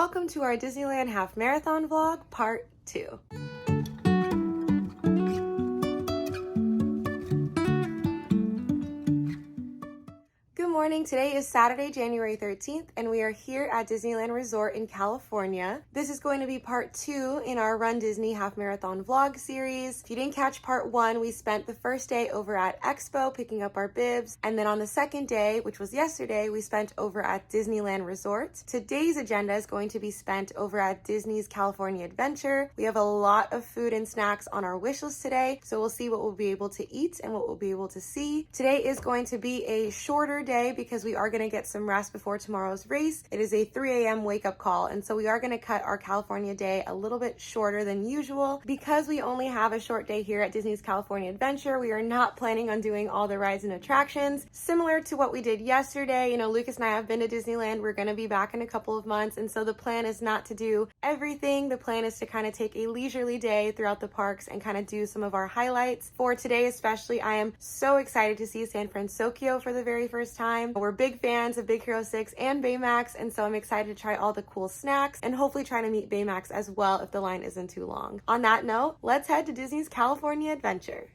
Welcome to our Disneyland Half Marathon vlog, part 2. Good morning. Today is Saturday, January 13th, and we are here at Disneyland Resort in California. This is going to be part 2 in our Run Disney Half Marathon vlog series. If you didn't catch part 1, we spent the first day over at Expo picking up our bibs, and then on the second day, which was yesterday, we spent over at Disneyland Resort. Today's agenda is going to be spent over at Disney's California Adventure. We have a lot of food and snacks on our wish list today, so we'll see what we'll be able to eat and what we'll be able to see. Today is going to be a shorter day because we are going to get some rest before tomorrow's race. It is a 3 a.m. wake up call, and so we are going to cut our California day a little bit shorter than usual. Because we only have a short day here at Disney's California Adventure, we are not planning on doing all the rides and attractions. Similar to what we did yesterday, Lucas and I have been to Disneyland. We're going to be back in a couple of months, and so the plan is not to do everything. The plan is to kind of take a leisurely day throughout the parks and kind of do some of our highlights. For today especially, I am so excited to see San Fransokyo for the very first time. We're big fans of Big Hero 6 and Baymax, and so I'm excited to try all the cool snacks and hopefully try to meet Baymax as well if the line isn't too long. On that note, let's head to Disney's California Adventure.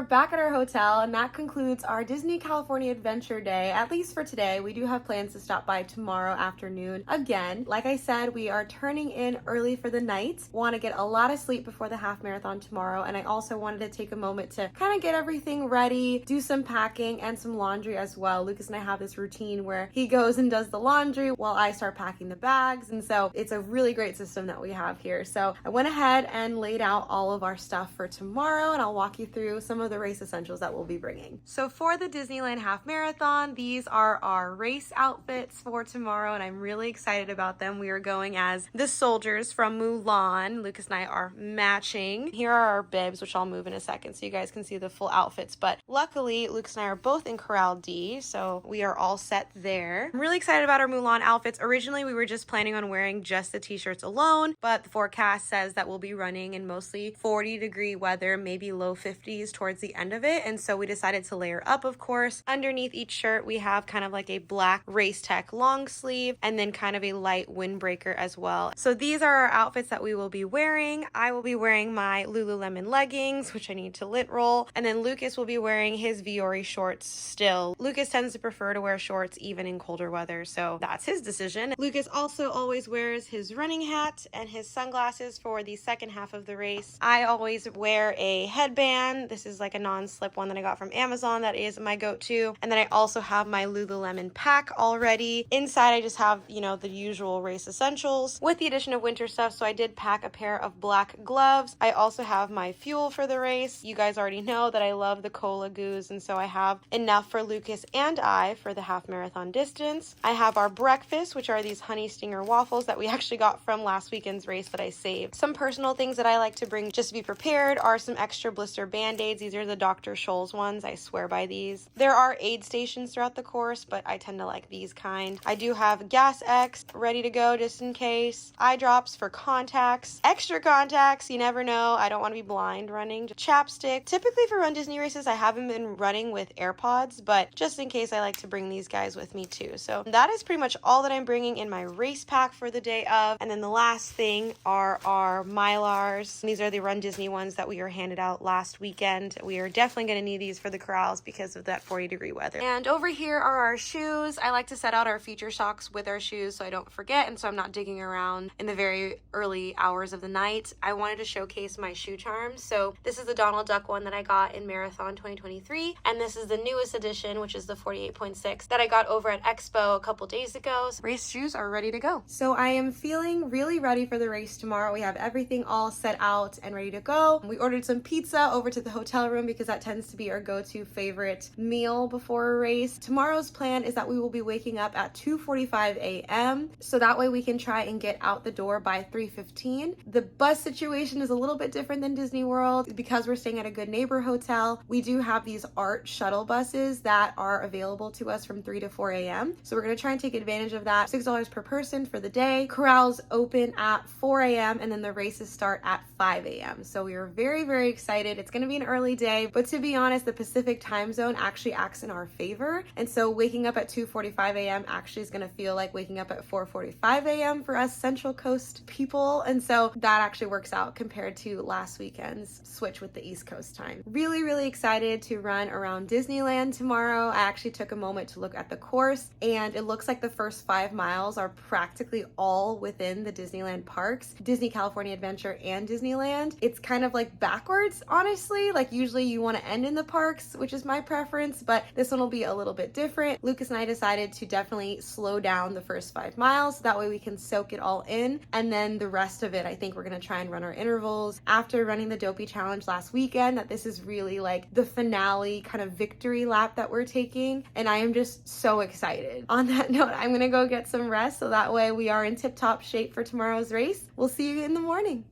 Back at our hotel, and that concludes our Disney California Adventure day, at least for today. We do have plans to stop by tomorrow afternoon again. Like I said, we are turning in early for the night. Want to get a lot of sleep before the half marathon tomorrow, and I also wanted to take a moment to kind of get everything ready, do some packing and some laundry as well. Lucas and I have this routine where he goes and does the laundry while I start packing the bags, and so it's a really great system that we have here. So I went ahead and laid out all of our stuff for tomorrow, and I'll walk you through some of the race essentials that we'll be bringing. So for the Disneyland Half Marathon, these are our race outfits for tomorrow, and I'm really excited about them. We are going as the soldiers from Mulan. Lucas and I are matching. Here are our bibs, which I'll move in a second so you guys can see the full outfits, but luckily Lucas and I are both in Corral D, so we are all set there. I'm really excited about our Mulan outfits. Originally, we were just planning on wearing just the t-shirts alone, but the forecast says that we'll be running in mostly 40-degree weather, maybe low 50s towards the end of it, and so we decided to layer up, of course. Underneath each shirt, we have kind of like a black Race Tech long sleeve and then kind of a light windbreaker as well. So these are our outfits that we will be wearing. I will be wearing my Lululemon leggings, which I need to lint roll, and then Lucas will be wearing his Viore shorts still. Lucas tends to prefer to wear shorts even in colder weather, so that's his decision. Lucas also always wears his running hat and his sunglasses for the second half of the race. I always wear a headband. This is like a non-slip one that I got from Amazon. That is my go-to. And then I also have my Lululemon pack already. Inside, I just have, the usual race essentials with the addition of winter stuff. So I did pack a pair of black gloves. I also have my fuel for the race. You guys already know that I love the Cola Goose, and so I have enough for Lucas and I for the half marathon distance. I have our breakfast, which are these honey stinger waffles that we actually got from last weekend's race that I saved. Some personal things that I like to bring just to be prepared are some extra blister band-aids. These are are the Dr. Scholl's ones. I swear by these. There are aid stations throughout the course, but I tend to like these kind. I do have Gas X ready to go just in case. Eye drops for contacts. Extra contacts, you never know. I don't want to be blind running. Chapstick. Typically for Run Disney races, I haven't been running with AirPods, but just in case, I like to bring these guys with me too. So that is pretty much all that I'm bringing in my race pack for the day of. And then the last thing are our Mylars. These are the Run Disney ones that we were handed out last weekend. We are definitely going to need these for the corrals because of that 40-degree weather. And over here are our shoes. I like to set out our feature socks with our shoes so I don't forget, and so I'm not digging around in the very early hours of the night. I wanted to showcase my shoe charms. So this is the Donald Duck one that I got in Marathon 2023, and this is the newest edition, which is the 48.6 that I got over at Expo a couple days ago. So race shoes are ready to go. So I am feeling really ready for the race tomorrow. We have everything all set out and ready to go. We ordered some pizza over to the hotel room because that tends to be our go-to favorite meal before a race. Tomorrow's plan is that we will be waking up at 2:45 a.m. so that way we can try and get out the door by 3:15. The bus situation is a little bit different than Disney World because we're staying at a Good Neighbor hotel. We do have these ART shuttle buses that are available to us from 3 to 4 a.m. So we're going to try and take advantage of that. $6 per person for the day. Corrals open at 4 a.m. and then the races start at 5 a.m. So we are very, very excited. It's going to be an early day, but to be honest, the Pacific time zone actually acts in our favor. And so waking up at 2:45 a.m. actually is going to feel like waking up at 4:45 a.m. for us Central Coast people. And so that actually works out compared to last weekend's switch with the East Coast time. Really, really excited to run around Disneyland tomorrow. I actually took a moment to look at the course, and it looks like the first 5 miles are practically all within the Disneyland parks, Disney California Adventure and Disneyland. It's kind of like backwards, honestly. Like usually you want to end in the parks, which is my preference, but this one will be a little bit different. Lucas and I decided to definitely slow down the first 5 miles. That way we can soak it all in. And then the rest of it, I think we're going to try and run our intervals. After running the Dopey Challenge last weekend, that this is really like the finale kind of victory lap that we're taking. And I am just so excited. On that note, I'm going to go get some rest so that way we are in tip-top shape for tomorrow's race. We'll see you in the morning.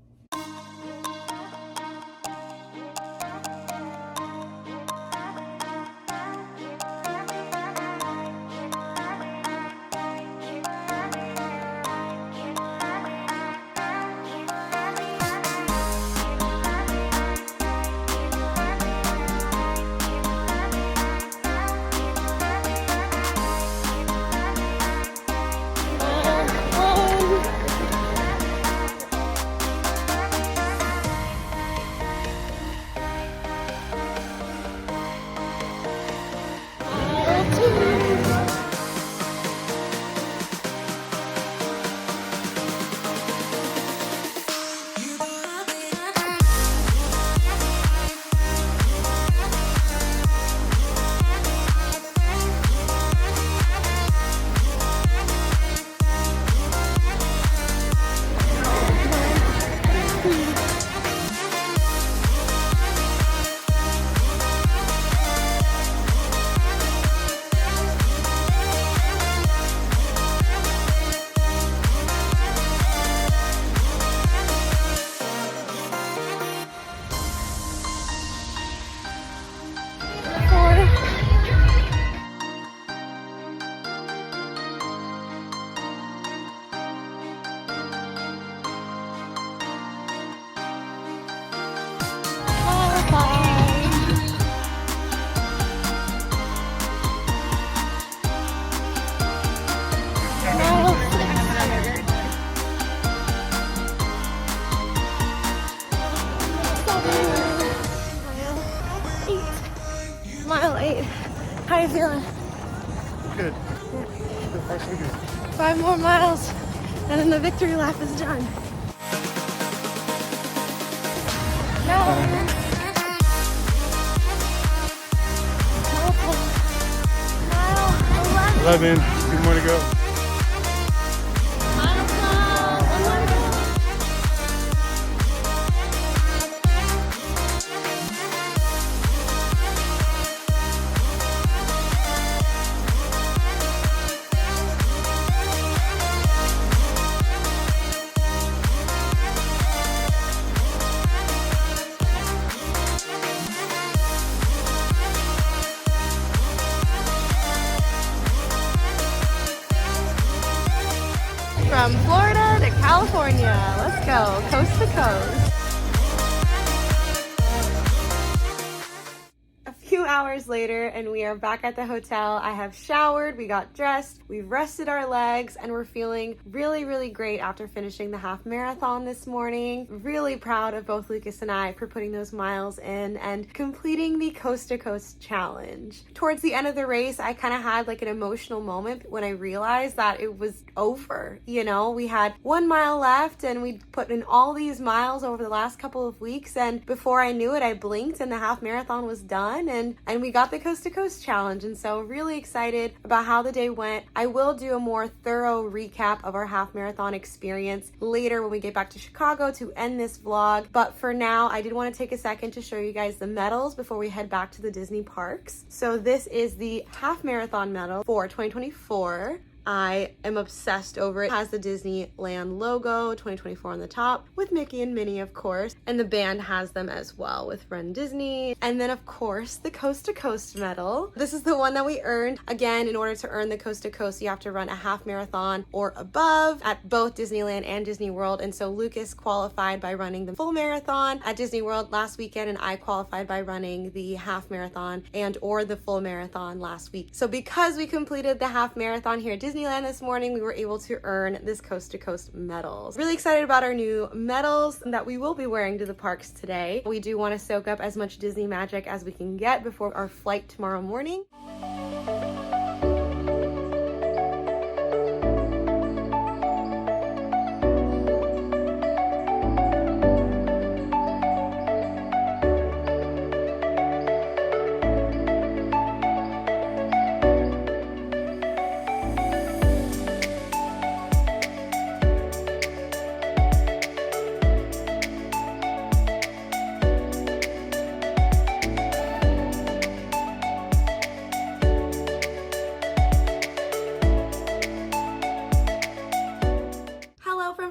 Mile 8. How are you feeling? Good. So far, so good. 5 more miles, and then the victory lap is done. No. Mile 11. 11. 2 more to go. From Florida to California. Let's go, coast to coast. Few hours later and we are back at the hotel. I have showered, we got dressed, we've rested our legs, and we're feeling really great after finishing the half marathon this morning. Really proud of both Lucas and I for putting those miles in and completing the coast to coast challenge. Towards the end of the race, I kind of had like an emotional moment when I realized that it was over. You know, we had 1 mile left and we put in all these miles over the last couple of weeks, and before I knew it, I blinked and the half marathon was done. And we got the coast to coast challenge, and so really excited about how the day went. I will do a more thorough recap of our half marathon experience later when we get back to Chicago to end this vlog, but for now I did want to take a second to show you guys the medals before we head back to the Disney parks. So this is the half marathon medal for 2024. I am obsessed over it. It has the Disneyland logo, 2024 on the top, with Mickey and Minnie, of course. And the band has them as well with Run Disney. And then, of course, the Coast to Coast medal. This is the one that we earned. Again, in order to earn the Coast to Coast, you have to run a half marathon or above at both Disneyland and Disney World. And so Lucas qualified by running the full marathon at Disney World last weekend, and I qualified by running the half marathon and or the full marathon last week. So because we completed the half marathon here at Disneyland this morning, we were able to earn this coast to coast medals. Really excited about our new medals that we will be wearing to the parks today. We do want to soak up as much Disney magic as we can get before our flight tomorrow morning.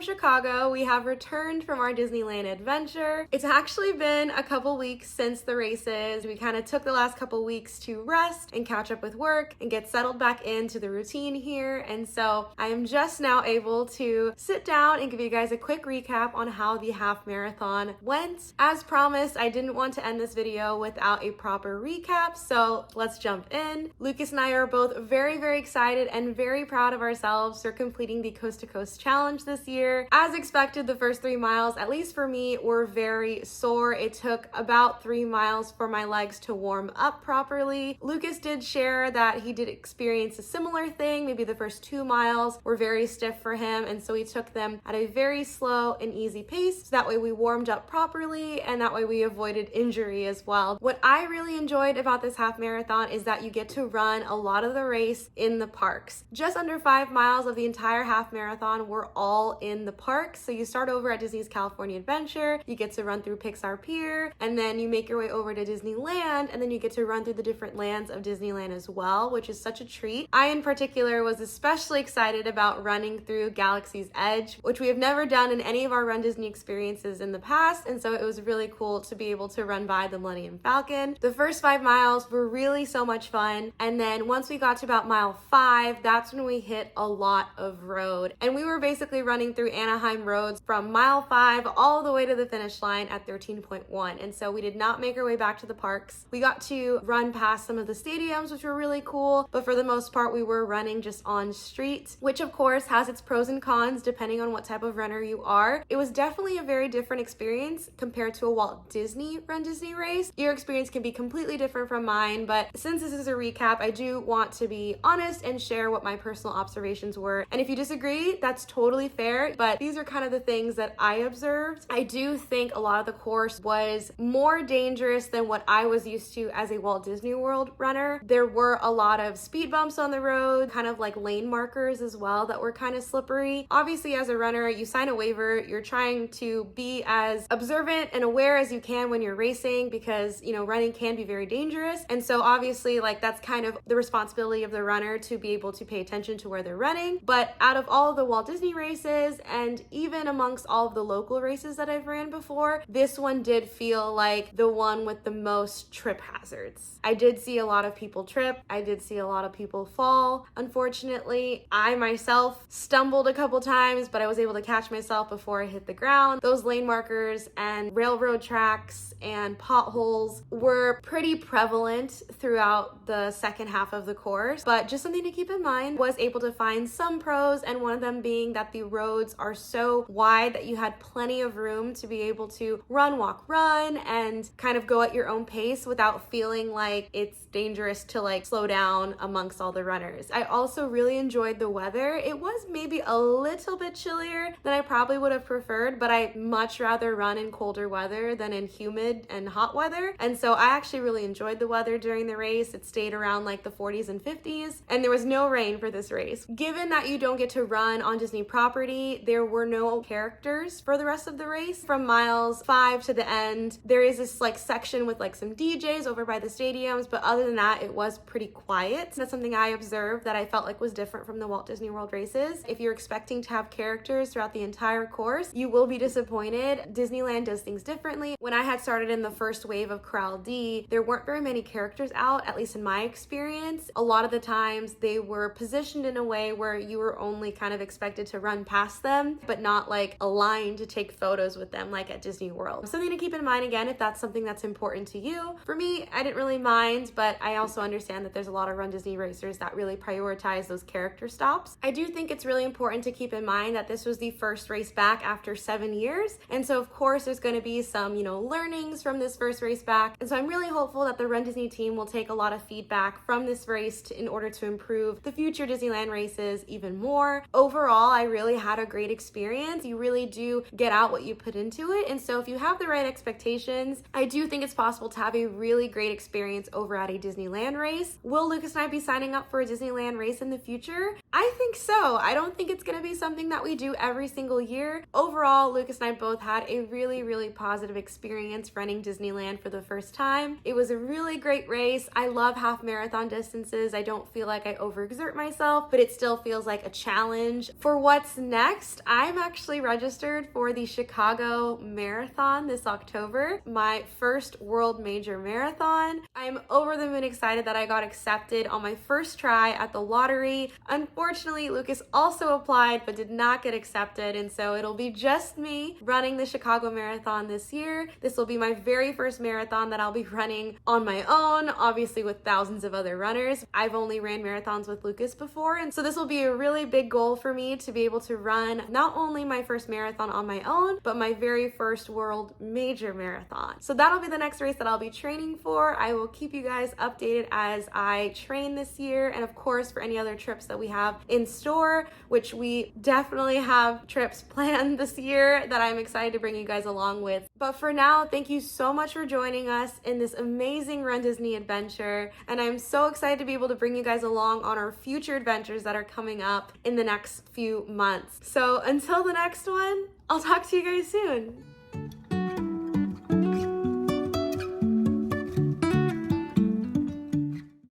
Chicago. We have returned from our Disneyland adventure. It's actually been a couple weeks since the races. We kind of took the last couple weeks to rest and catch up with work and get settled back into the routine here. And so I am just now able to sit down and give you guys a quick recap on how the half marathon went. As promised, I didn't want to end this video without a proper recap, so let's jump in. Lucas and I are both very excited and very proud of ourselves for completing the Coast to Coast challenge this year. As expected, the first 3 miles, at least for me, were very sore. It took about 3 miles for my legs to warm up properly. Lucas did share that he did experience a similar thing. Maybe the first 2 miles were very stiff for him, and so he took them at a very slow and easy pace. So that way we warmed up properly, and that way we avoided injury as well. What I really enjoyed about this half marathon is that you get to run a lot of the race in the parks. Just under 5 miles of the entire half marathon were all in the parks. So you start over at Disney's California Adventure, you get to run through Pixar Pier, and then you make your way over to Disneyland, and then you get to run through the different lands of Disneyland as well, which is such a treat. I in particular was especially excited about running through Galaxy's Edge, which we have never done in any of our Run Disney experiences in the past, and so it was really cool to be able to run by the Millennium Falcon. The first 5 miles were really so much fun, and then once we got to about mile 5, that's when we hit a lot of road, and we were basically running through Anaheim roads from mile 5 all the way to the finish line at 13.1, and so we did not make our way back to the parks. We got to run past some of the stadiums, which were really cool, but for the most part we were running just on street, which of course has its pros and cons depending on what type of runner you are. It was definitely a very different experience compared to a Walt Disney Run Disney race. Your experience can be completely different from mine, but since this is a recap, I do want to be honest and share what my personal observations were, and if you disagree, that's totally fair, but these are kind of the things that I observed. I do think a lot of the course was more dangerous than what I was used to as a Walt Disney World runner. There were a lot of speed bumps on the road, kind of like lane markers as well that were kind of slippery. Obviously, as a runner, you sign a waiver, you're trying to be as observant and aware as you can when you're racing because, you know, running can be very dangerous. And so obviously, like, that's kind of the responsibility of the runner to be able to pay attention to where they're running. But out of all of the Walt Disney races and even amongst all of the local races that I've ran before, this one did feel like the one with the most trip hazards. I did see a lot of people trip. I did see a lot of people fall. Unfortunately, I myself stumbled a couple times, but I was able to catch myself before I hit the ground. Those lane markers and railroad tracks and potholes were pretty prevalent throughout the second half of the course, but just something to keep in mind. Was able to find some pros, and one of them being that the roads are so wide that you had plenty of room to be able to run, walk, run, and kind of go at your own pace without feeling like it's dangerous to like slow down amongst all the runners. I also really enjoyed the weather. It was maybe a little bit chillier than I probably would have preferred, but I'd much rather run in colder weather than in humid and hot weather. And so I actually really enjoyed the weather during the race. It stayed around like the 40s and 50s, and there was no rain for this race. Given that you don't get to run on Disney property, there were no characters for the rest of the race. From miles 5 to the end, there is this like section with like some DJs over by the stadiums, but other than that, it was pretty quiet. That's something I observed that I felt like was different from the Walt Disney World races. If you're expecting to have characters throughout the entire course, you will be disappointed. Disneyland does things differently. When I had started in the first wave of Corral D, there weren't very many characters out, at least in my experience. A lot of the times they were positioned in a way where you were only kind of expected to run past them, but not like aligned to take photos with them like at Disney World. Something to keep in mind again, if that's something that's important to you. For me, I didn't really mind, but I also understand that there's a lot of Run Disney racers that really prioritize those character stops. I do think it's really important to keep in mind that this was the first race back after 7 years. And so of course there's going to be some, learnings from this first race back. And so I'm really hopeful that the Run Disney team will take a lot of feedback from this race in order to improve the future Disneyland races even more. Overall, I really had a great experience. You really do get out what you put into it. And so if you have the right expectations, I do think it's possible to have a really great experience over at a Disneyland race. Will Lucas and I be signing up for a Disneyland race in the future? I think so. I don't think it's going to be something that we do every single year. Overall, Lucas and I both had a really, really positive experience running Disneyland for the first time. It was a really great race. I love half marathon distances. I don't feel like I overexert myself, but it still feels like a challenge. For what's next, I'm actually registered for the Chicago Marathon this October, my first world major marathon. I'm over the moon excited that I got accepted on my first try at the lottery. Unfortunately, Lucas also applied but did not get accepted, and so it'll be just me running the Chicago Marathon this year. This will be my very first marathon that I'll be running on my own, obviously with thousands of other runners. I've only ran marathons with Lucas before, and so this will be a really big goal for me to be able to run not only my first marathon on my own, but my very first world major marathon. So that'll be the next race that I'll be training for. I will keep you guys updated as I train this year, and of course for any other trips that we have in store, which we definitely have trips planned this year that I'm excited to bring you guys along with. But for now, thank you so much for joining us in this amazing Run Disney adventure, and I'm so excited to be able to bring you guys along on our future adventures that are coming up in the next few months. So until the next one, I'll talk to you guys soon.